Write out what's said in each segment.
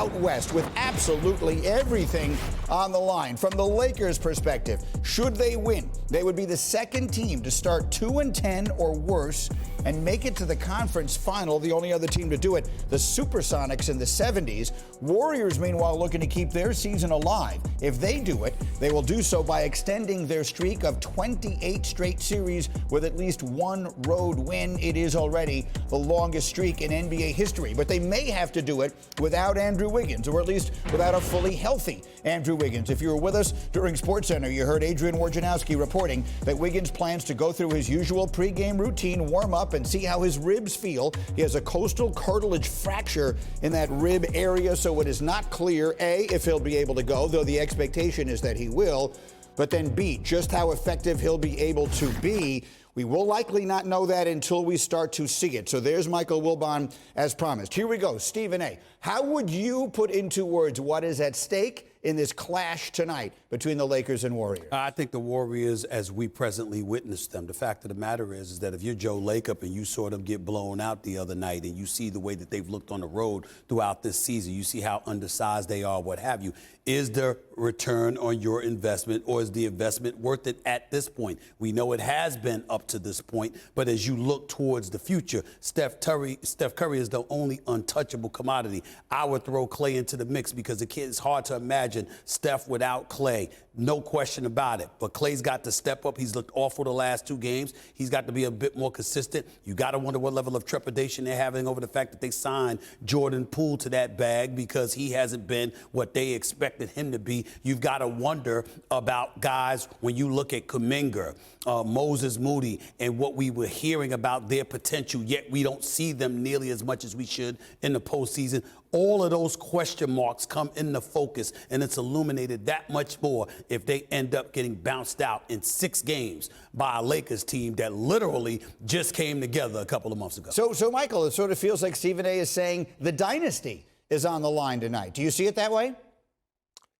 out west with absolutely everything on the line. From the Lakers' perspective, should they win, they would be the second team to start 2-10 or worse and make it to the conference final, the only other team to do it, the Supersonics in the 70s. Warriors, meanwhile, looking to keep their season alive. If they do it, they will do so by extending their streak of 28 straight series with at least one road win. It is already the longest streak in NBA history, but they may have to do it without Andrew Wiggins, or at least without a fully healthy Andrew Wiggins. If you were with us during SportsCenter, you heard Adrian Wojnarowski reporting that Wiggins plans to go through his usual pregame routine, warm up, and see how his ribs feel. He has a coastal cartilage fracture in that rib area, so it is not clear, A, if he'll be able to go, though the expectation is that he will, but then B, just how effective he'll be able to be. We will likely not know that until we start to see it. So there's Michael Wilbon as promised. Here we go. Stephen A., how would you put into words what is at stake in this clash tonight between the Lakers and Warriors? I think the Warriors, as we presently witness them, the fact of the matter is that if you're Joe Lacob and you sort of get blown out the other night and you see the way that they've looked on the road throughout this season, you see how undersized they are, what have you. Is the return on your investment, or is the investment worth it at this point? We know it has been up to this point, but as you look towards the future, Steph Curry is the only untouchable commodity. I would throw Klay into the mix because it's hard to imagine Steph without Klay. No question about it. But Klay's got to step up. He's looked awful the last two games. He's got to be a bit more consistent. You got to wonder what level of trepidation they're having over the fact that they signed Jordan Poole to that bag because he hasn't been what they expected him to be. You've got to wonder about guys when you look at Kuminga, Moses Moody, and what we were hearing about their potential, yet we don't see them nearly as much as we should in the postseason. All of those question marks come into focus, and it's illuminated that much more if they end up getting bounced out in 6 games by a Lakers team that literally just came together a couple of months ago. So Michael, it sort of feels like Stephen A. is saying the dynasty is on the line tonight. Do you see it that way?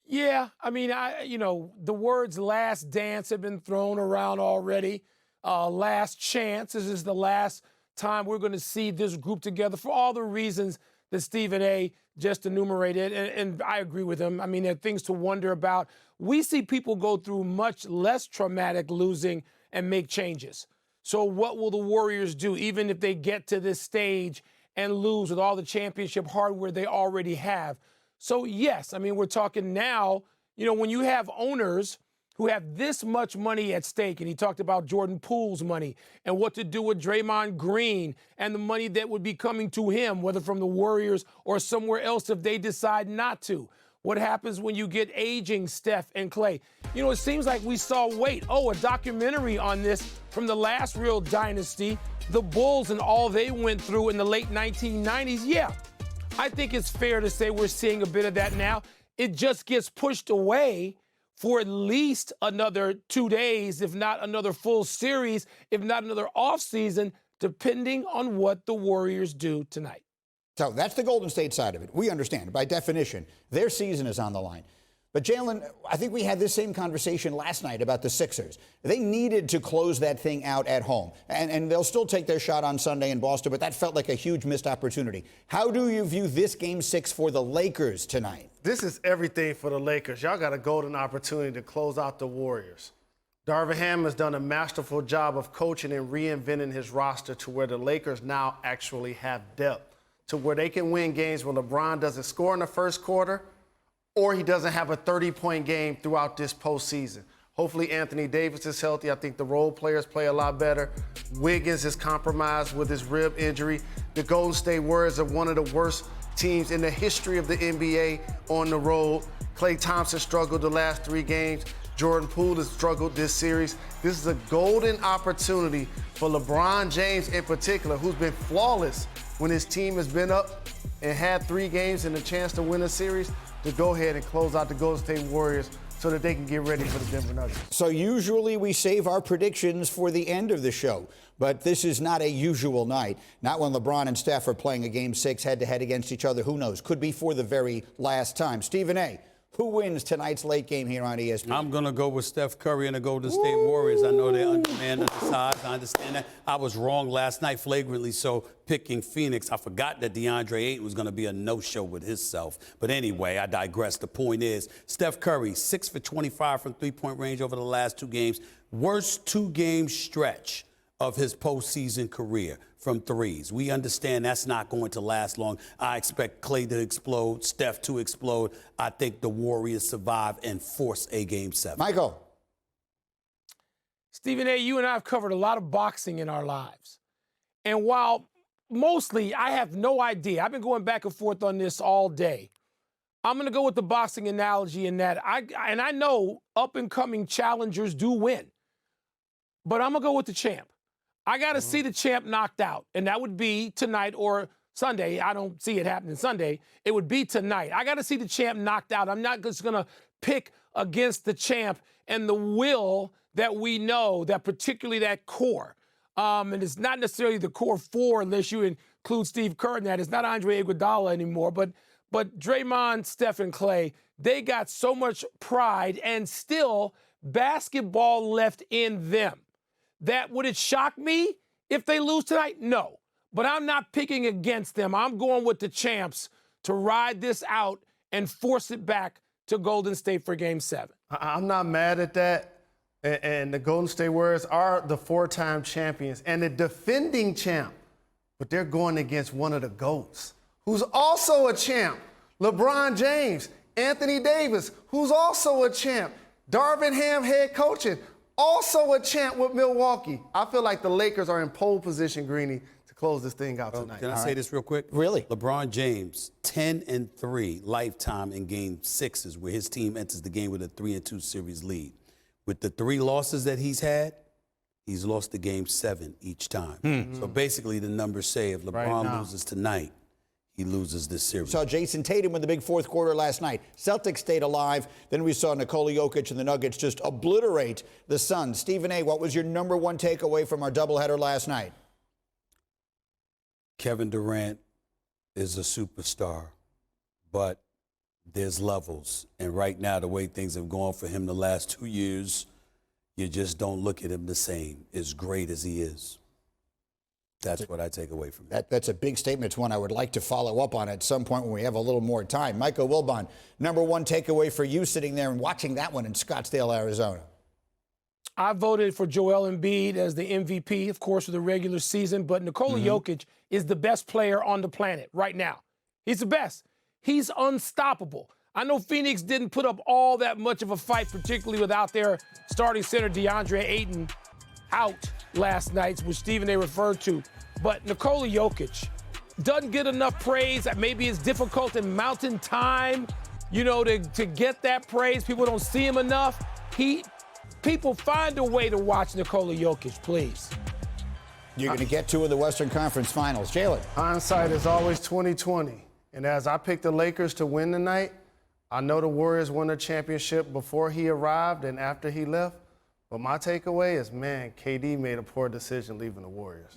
Yeah, I mean, the words last dance have been thrown around already. Last chance. This is the last time we're going to see this group together for all the reasons that Stephen A. just enumerated, and I agree with him. I mean, there are things to wonder about. We see people go through much less traumatic losing and make changes. So what will the Warriors do, even if they get to this stage and lose with all the championship hardware they already have? So, yes, I mean, we're talking now, when you have owners who have this much money at stake, and he talked about Jordan Poole's money and what to do with Draymond Green and the money that would be coming to him, whether from the Warriors or somewhere else if they decide not to. What happens when you get aging Steph and Klay? It seems like we saw, a documentary on this from the last real dynasty, the Bulls and all they went through in the late 1990s. Yeah, I think it's fair to say we're seeing a bit of that now. It just gets pushed away for at least another 2 days, if not another full series, if not another offseason, depending on what the Warriors do tonight. So that's the Golden State side of it. We understand. By definition, their season is on the line. But, Jalen, I think we had this same conversation last night about the Sixers. They needed to close that thing out at home. And they'll still take their shot on Sunday in Boston, but that felt like a huge missed opportunity. How do you view this Game 6 for the Lakers tonight? This is everything for the Lakers. Y'all got a golden opportunity to close out the Warriors. Darvin Ham has done a masterful job of coaching and reinventing his roster to where the Lakers now actually have depth, to where they can win games when LeBron doesn't score in the first quarter or he doesn't have a 30-point game throughout this postseason. Hopefully Anthony Davis is healthy. I think the role players play a lot better. Wiggins is compromised with his rib injury. The Golden State Warriors are one of the worst teams in the history of the NBA on the road. Klay Thompson struggled the last 3 games. Jordan Poole has struggled this series. This is a golden opportunity for LeBron James in particular, who's been flawless when his team has been up and had 3 games and a chance to win a series, to go ahead and close out the Golden State Warriors so that they can get ready for the Denver Nuggets. So usually we save our predictions for the end of the show, but this is not a usual night. Not when LeBron and Steph are playing a Game 6 head-to-head against each other. Who knows? Could be for the very last time. Stephen A., Who wins tonight's late game here on ESPN? I'm going to go with Steph Curry and the Golden State Warriors. I know they're undermanned, undersized. I understand that. I was wrong last night, flagrantly so, picking Phoenix. I forgot that DeAndre Ayton was going to be a no-show with himself. But anyway, I digress. The point is, Steph Curry, 6 for 25 from three-point range over the last 2 games. Worst 2-game stretch of his postseason career from threes. We understand that's not going to last long. I expect Klay to explode, Steph to explode. I think the Warriors survive and force a Game 7. Michael. Stephen A., you and I have covered a lot of boxing in our lives. And while mostly I have no idea, I've been going back and forth on this all day. I'm going to go with the boxing analogy in that I know up-and-coming challengers do win. But I'm going to go with the champ. I got to see the champ knocked out, and that would be tonight or Sunday. I don't see it happening Sunday. It would be tonight. I got to see the champ knocked out. I'm not just going to pick against the champ and the will that we know, that particularly that core. And it's not necessarily the core 4 unless you include Steve Kerr in that. It's not Andre Iguodala anymore, but Draymond, Steph, and Klay, they got so much pride and still basketball left in them. That would it shock me if they lose tonight? No. But I'm not picking against them. I'm going with the champs to ride this out and force it back to Golden State for Game 7. I'm not mad at that. And the Golden State Warriors are the 4-time champions and the defending champ. But they're going against one of the GOATs, who's also a champ. LeBron James, Anthony Davis, who's also a champ. Darvin Ham head coaching, also a champ with Milwaukee. I feel like the Lakers are in pole position, Greeny, to close this thing out tonight. Can I say this real quick? Really? LeBron James, 10-3 lifetime in Game 6s, where his team enters the game with a 3-2 series lead. With the 3 losses that he's had, he's lost the Game 7 each time. So basically, the numbers say if LeBron loses tonight, he loses this series. Saw Jason Tatum in the big fourth quarter last night. Celtics stayed alive. Then we saw Nikola Jokic and the Nuggets just obliterate the Suns. Stephen A., what was your number 1 takeaway from our doubleheader last night? Kevin Durant is a superstar, but there's levels. And right now, the way things have gone for him the last 2 years, you just don't look at him the same, as great as he is. That's what I take away from it. That's a big statement. It's one I would like to follow up on at some point when we have a little more time. Michael Wilbon, number 1 takeaway for you sitting there and watching that one in Scottsdale, Arizona. I voted for Joel Embiid as the MVP, of course, for the regular season, but Nikola Jokic is the best player on the planet right now. He's the best. He's unstoppable. I know Phoenix didn't put up all that much of a fight, particularly without their starting center DeAndre Ayton out last night, which Stephen A. referred to. But Nikola Jokic doesn't get enough praise. Maybe it's difficult in mountain time, to get that praise. People don't see him enough. People find a way to watch Nikola Jokic, please. You're going to get to in the Western Conference Finals. Jalen. Hindsight is always 20/20. And as I picked the Lakers to win tonight, I know the Warriors won the championship before he arrived and after he left. But my takeaway is, man, KD made a poor decision leaving the Warriors.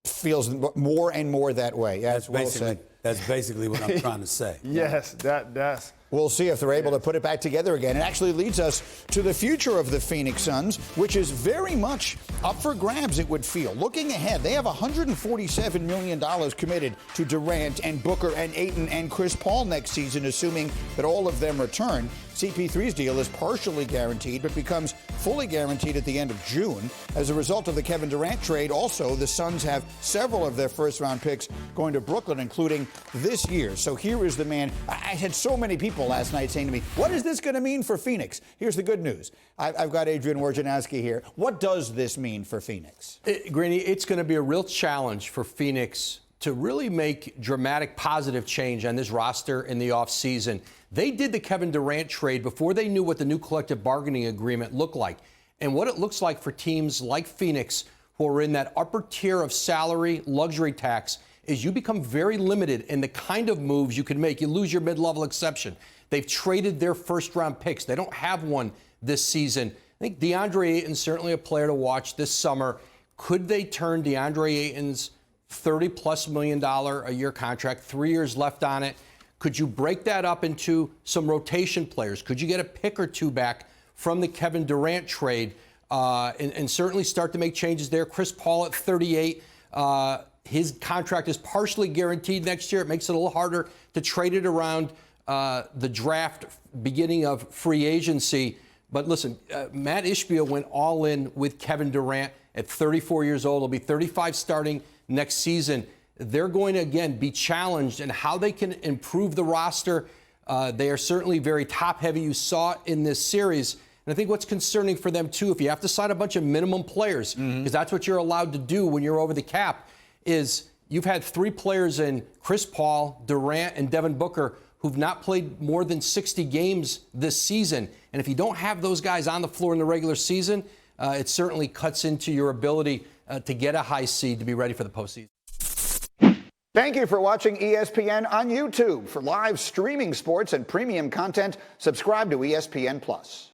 Feels more and more that way. Yeah, that's well said. That's basically what I'm trying to say. Yes, that's. We'll see if they're able to put it back together again. It actually leads us to the future of the Phoenix Suns, which is very much up for grabs, it would feel. Looking ahead, they have $147 million committed to Durant and Booker and Ayton and Chris Paul next season, assuming that all of them return. CP3's deal is partially guaranteed, but becomes fully guaranteed at the end of June. As a result of the Kevin Durant trade, also, the Suns have several of their first-round picks going to Brooklyn, including this year. So here is the man. I had so many people last night saying to me, what is this going to mean for Phoenix? Here's the good news. I've got Adrian Wojnarowski here. What does this mean for Phoenix? Greeny, it's going to be a real challenge for Phoenix to really make dramatic positive change on this roster in the offseason. They did the Kevin Durant trade before they knew what the new collective bargaining agreement looked like. And what it looks like for teams like Phoenix, who are in that upper tier of salary, luxury tax, is you become very limited in the kind of moves you can make. You lose your mid-level exception. They've traded their first-round picks. They don't have one this season. I think DeAndre Ayton's certainly a player to watch this summer. Could they turn DeAndre Ayton's $30+ million a year contract, 3 years left on it? Could you break that up into some rotation players? Could you get a pick or two back from the Kevin Durant trade and certainly start to make changes there? Chris Paul at 38. His contract is partially guaranteed next year. It makes it a little harder to trade it around the draft, beginning of free agency. But listen, Matt Ishbia went all in with Kevin Durant at 34 years old. He'll be 35 starting next season. They're going to, again, be challenged in how they can improve the roster. They are certainly very top-heavy. You saw it in this series. And I think what's concerning for them, too, if you have to sign a bunch of minimum players, because that's what you're allowed to do when you're over the cap, is you've had 3 players in Chris Paul, Durant, and Devin Booker who've not played more than 60 games this season. And if you don't have those guys on the floor in the regular season, it certainly cuts into your ability to get a high seed to be ready for the postseason. Thank you for watching ESPN on YouTube. For live streaming sports and premium content, subscribe to ESPN+.